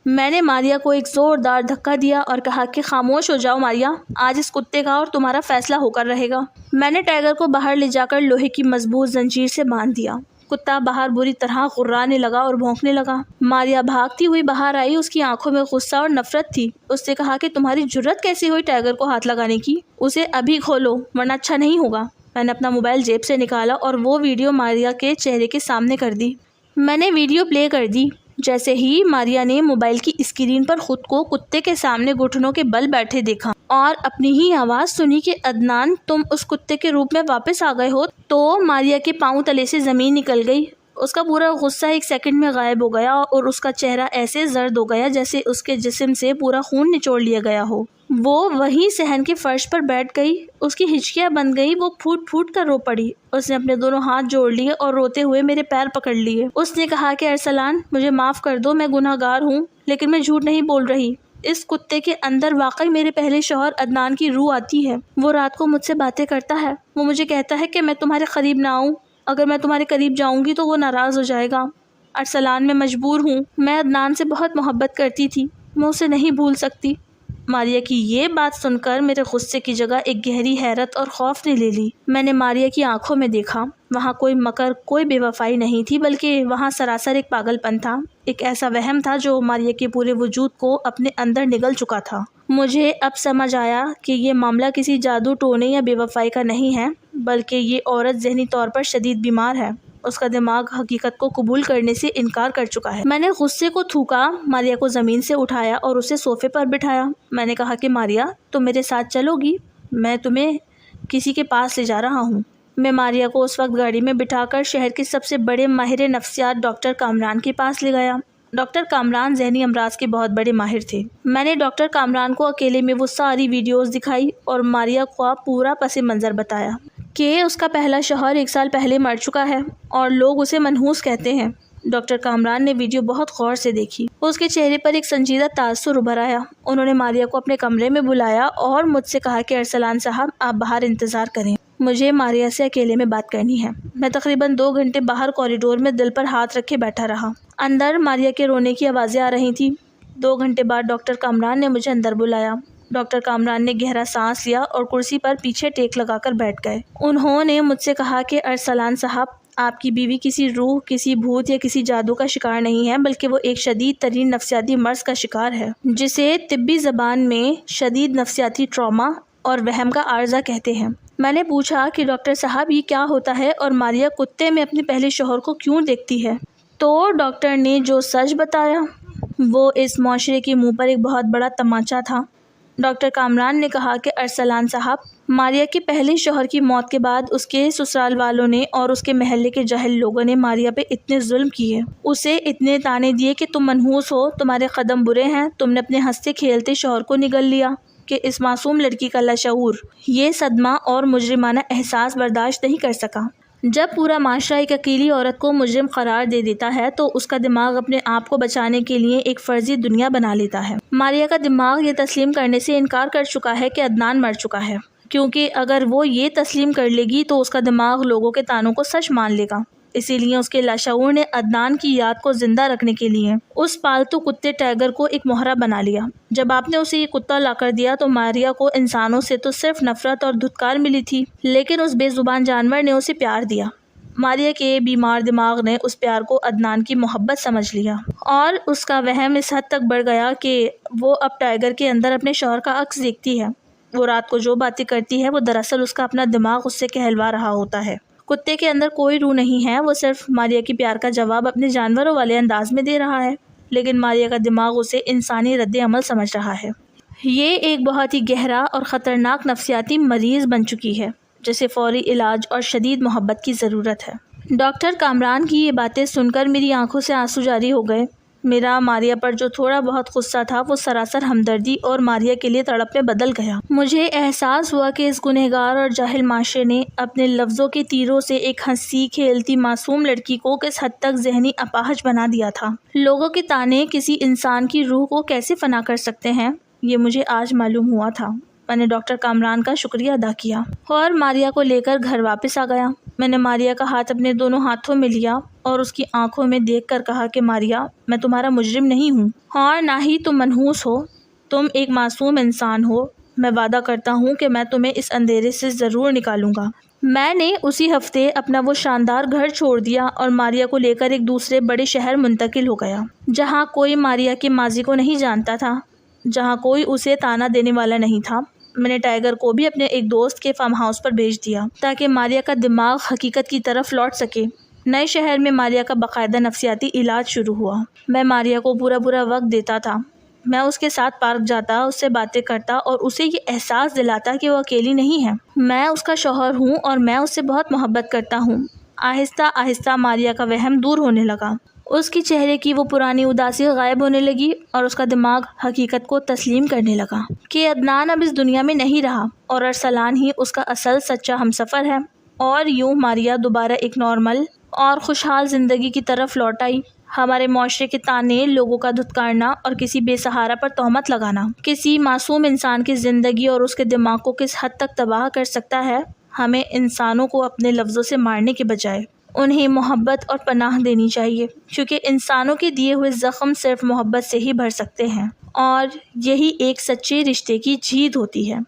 میں نے ماریا کو ایک زوردار دھکا دیا اور کہا کہ خاموش ہو جاؤ ماریا، آج اس کتے کا اور تمہارا فیصلہ ہو کر رہے گا۔ میں نے ٹائیگر کو باہر لے جا کر لوہے کی مضبوط زنجیر سے باندھ دیا۔ کتا باہر بری طرح غرانے لگا اور بھونکنے لگا۔ ماریا بھاگتی ہوئی باہر آئی، اس کی آنکھوں میں غصہ اور نفرت تھی۔ اس نے کہا کہ تمہاری جرت کیسے ہوئی ٹائیگر کو ہاتھ لگانے کی؟ اسے ابھی کھولو ورنہ اچھا نہیں ہوگا۔ میں نے اپنا موبائل جیب سے نکالا اور وہ ویڈیو ماریا کے چہرے کے سامنے کر دی۔ میں نے ویڈیو پلے کر دی۔ جیسے ہی ماریا نے موبائل کی اسکرین پر خود کو کتے کے سامنے گھٹنوں کے بل بیٹھے دیکھا اور اپنی ہی آواز سنی کہ عدنان، تم اس کتے کے روپ میں واپس آ گئے ہو، تو ماریا کے پاؤں تلے سے زمین نکل گئی۔ اس کا پورا غصہ ایک سیکنڈ میں غائب ہو گیا اور اس کا چہرہ ایسے زرد ہو گیا جیسے اس کے جسم سے پورا خون نچوڑ لیا گیا ہو۔ وہ وہیں صحن کے فرش پر بیٹھ گئی، اس کی ہچکیاں بند گئی، وہ پھوٹ پھوٹ کر رو پڑی۔ اس نے اپنے دونوں ہاتھ جوڑ لیے اور روتے ہوئے میرے پیر پکڑ لیے۔ اس نے کہا کہ ارسلان، مجھے معاف کر دو، میں گناہ گار ہوں، لیکن میں جھوٹ نہیں بول رہی۔ اس کتے کے اندر واقعی میرے پہلے شوہر عدنان کی روح آتی ہے۔ وہ رات کو مجھ سے باتیں کرتا ہے، وہ مجھے کہتا ہے کہ میں تمہارے قریب نہ آؤں، اگر میں تمہارے قریب جاؤں گی تو وہ ناراض ہو جائے گا۔ ارسلان، میں مجبور ہوں، میں عدنان سے بہت محبت کرتی تھی، میں اسے نہیں بھول سکتی۔ ماریا کی یہ بات سن کر میرے غصے کی جگہ ایک گہری حیرت اور خوف نے لے لی۔ میں نے ماریا کی آنکھوں میں دیکھا، وہاں کوئی مکر، کوئی بے وفائی نہیں تھی، بلکہ وہاں سراسر ایک پاگل پن تھا، ایک ایسا وہم تھا جو ماریا کے پورے وجود کو اپنے اندر نگل چکا تھا۔ مجھے اب سمجھ آیا کہ یہ معاملہ کسی جادو ٹونے یا بے وفائی کا نہیں ہے، بلکہ یہ عورت ذہنی طور پر شدید بیمار ہے۔ اس کا دماغ حقیقت کو قبول کرنے سے انکار کر چکا ہے۔ میں نے غصے کو تھوکا، ماریا کو زمین سے اٹھایا اور اسے صوفے پر بٹھایا۔ میں نے کہا کہ ماریا، تم میرے ساتھ چلو گی، میں تمہیں کسی کے پاس لے جا رہا ہوں۔ میں ماریا کو اس وقت گاڑی میں بٹھا کر شہر کے سب سے بڑے ماہر نفسیات ڈاکٹر کامران کے پاس لے گیا۔ ڈاکٹر کامران ذہنی امراض کے بہت بڑے ماہر تھے۔ میں نے ڈاکٹر کامران کو اکیلے میں وہ ساری ویڈیوز دکھائی اور ماریا کو پورا پس منظر بتایا کہ اس کا پہلا شوہر 1 سال پہلے مر چکا ہے اور لوگ اسے منحوس کہتے ہیں۔ ڈاکٹر کامران نے ویڈیو بہت غور سے دیکھی۔ اس کے چہرے پر ایک سنجیدہ تاثر ابھر آیا۔ انہوں نے ماریا کو اپنے کمرے میں بلایا اور مجھ سے کہا کہ ارسلان صاحب، آپ باہر انتظار کریں، مجھے ماریا سے اکیلے میں بات کرنی ہے۔ میں تقریباً 2 گھنٹے باہر کوریڈور میں دل پر ہاتھ رکھے بیٹھا رہا۔ اندر ماریا کے رونے کی آوازیں آ رہی تھیں۔ 2 گھنٹے بعد ڈاکٹر کامران نے مجھے اندر بلایا۔ ڈاکٹر کامران نے گہرا سانس لیا اور کرسی پر پیچھے ٹیک لگا کر بیٹھ گئے۔ انہوں نے مجھ سے کہا کہ ارسلان صاحب، آپ کی بیوی کسی روح، کسی بھوت یا کسی جادو کا شکار نہیں ہے، بلکہ وہ ایک شدید ترین نفسیاتی مرض کا شکار ہے، جسے طبی زبان میں شدید نفسیاتی ٹراما اور وہم کا عارضہ کہتے ہیں۔ میں نے پوچھا کہ ڈاکٹر صاحب، یہ کیا ہوتا ہے اور ماریا کتے میں اپنے پہلے شوہر کو کیوں دیکھتی ہے؟ تو ڈاکٹر نے جو سچ بتایا وہ اس معاشرے کے منہ پر ایک بہت بڑا تمانچہ تھا۔ ڈاکٹر کامران نے کہا کہ ارسلان صاحب، ماریا کے پہلے شوہر کی موت کے بعد اس کے سسرال والوں نے اور اس کے محلے کے جاہل لوگوں نے ماریا پہ اتنے ظلم کیے، اسے اتنے تانے دیے کہ تم منحوس ہو، تمہارے قدم برے ہیں، تم نے اپنے ہنستے کھیلتے شوہر کو نگل لیا کہ اس معصوم لڑکی کا لاشعور یہ صدمہ اور مجرمانہ احساس برداشت نہیں کر سکا۔ جب پورا معاشرہ ایک اکیلی عورت کو مجرم قرار دے دیتا ہے تو اس کا دماغ اپنے آپ کو بچانے کے لیے ایک فرضی دنیا بنا لیتا ہے۔ ماریہ کا دماغ یہ تسلیم کرنے سے انکار کر چکا ہے کہ عدنان مر چکا ہے، کیونکہ اگر وہ یہ تسلیم کر لے گی تو اس کا دماغ لوگوں کے طعنوں کو سچ مان لے گا۔ اسی لیے اس کے لاشعور نے عدنان کی یاد کو زندہ رکھنے کے لیے اس پالتو کتے ٹائیگر کو ایک مہرہ بنا لیا۔ جب آپ نے اسے یہ کتا لا کر دیا تو ماریہ کو انسانوں سے تو صرف نفرت اور دھتکار ملی تھی، لیکن اس بے زبان جانور نے اسے پیار دیا۔ ماریہ کے بیمار دماغ نے اس پیار کو عدنان کی محبت سمجھ لیا، اور اس کا وہم اس حد تک بڑھ گیا کہ وہ اب ٹائیگر کے اندر اپنے شوہر کا عکس دیکھتی ہے۔ وہ رات کو جو باتیں کرتی ہے وہ دراصل اس کا اپنا دماغ اس سے کہلوا رہا ہوتا ہے۔ کتے کے اندر کوئی روح نہیں ہے، وہ صرف ماریہ کی پیار کا جواب اپنے جانوروں والے انداز میں دے رہا ہے، لیکن ماریہ کا دماغ اسے انسانی رد عمل سمجھ رہا ہے۔ یہ ایک بہت ہی گہرا اور خطرناک نفسیاتی مریض بن چکی ہے جسے فوری علاج اور شدید محبت کی ضرورت ہے۔ ڈاکٹر کامران کی یہ باتیں سن کر میری آنکھوں سے آنسو جاری ہو گئے۔ میرا ماریہ پر جو تھوڑا بہت غصہ تھا وہ سراسر ہمدردی اور ماریہ کے لیے تڑپ میں بدل گیا۔ مجھے احساس ہوا کہ اس گنہگار اور جاہل معاشرے نے اپنے لفظوں کے تیروں سے ایک ہنسی کھیلتی معصوم لڑکی کو کس حد تک ذہنی اپاہج بنا دیا تھا۔ لوگوں کے طعنے کسی انسان کی روح کو کیسے فنا کر سکتے ہیں، یہ مجھے آج معلوم ہوا تھا۔ میں نے ڈاکٹر کامران کا شکریہ ادا کیا اور ماریہ کو لے کر گھر واپس آ گیا۔ میں نے ماریہ کا ہاتھ اپنے دونوں ہاتھوں میں لیا اور اس کی آنکھوں میں دیکھ کر کہا کہ ماریہ، میں تمہارا مجرم نہیں ہوں اور نہ ہی تم منحوس ہو، تم ایک معصوم انسان ہو۔ میں وعدہ کرتا ہوں کہ میں تمہیں اس اندھیرے سے ضرور نکالوں گا۔ میں نے اسی ہفتے اپنا وہ شاندار گھر چھوڑ دیا اور ماریہ کو لے کر ایک دوسرے بڑے شہر منتقل ہو گیا، جہاں کوئی ماریہ کے ماضی کو نہیں جانتا تھا، جہاں کوئی اسے طعنہ دینے والا نہیں تھا۔ میں نے ٹائیگر کو بھی اپنے ایک دوست کے فارم ہاؤس پر بھیج دیا تاکہ ماریہ کا دماغ حقیقت کی طرف لوٹ سکے۔ نئے شہر میں ماریہ کا باقاعدہ نفسیاتی علاج شروع ہوا۔ میں ماریہ کو پورا وقت دیتا تھا۔ میں اس کے ساتھ پارک جاتا، اس سے باتیں کرتا اور اسے یہ احساس دلاتا کہ وہ اکیلی نہیں ہے۔ میں اس کا شوہر ہوں اور میں اس سے بہت محبت کرتا ہوں۔ آہستہ آہستہ ماریہ کا وہم دور ہونے لگا۔ اس کی چہرے کی وہ پرانی اداسی غائب ہونے لگی اور اس کا دماغ حقیقت کو تسلیم کرنے لگا کہ عدنان اب اس دنیا میں نہیں رہا اور ارسلان ہی اس کا اصل سچا ہمسفر ہے۔ اور یوں ماریہ دوبارہ ایک نارمل اور خوشحال زندگی کی طرف لوٹ آئی۔ ہمارے معاشرے کے طعنے، لوگوں کا دھتکارنا اور کسی بے سہارا پر تہمت لگانا کسی معصوم انسان کی زندگی اور اس کے دماغ کو کس حد تک تباہ کر سکتا ہے۔ ہمیں انسانوں کو اپنے لفظوں سے مارنے کے بجائے انہیں محبت اور پناہ دینی چاہیے، کیونکہ انسانوں کے دیے ہوئے زخم صرف محبت سے ہی بھر سکتے ہیں، اور یہی ایک سچے رشتے کی جیت ہوتی ہے۔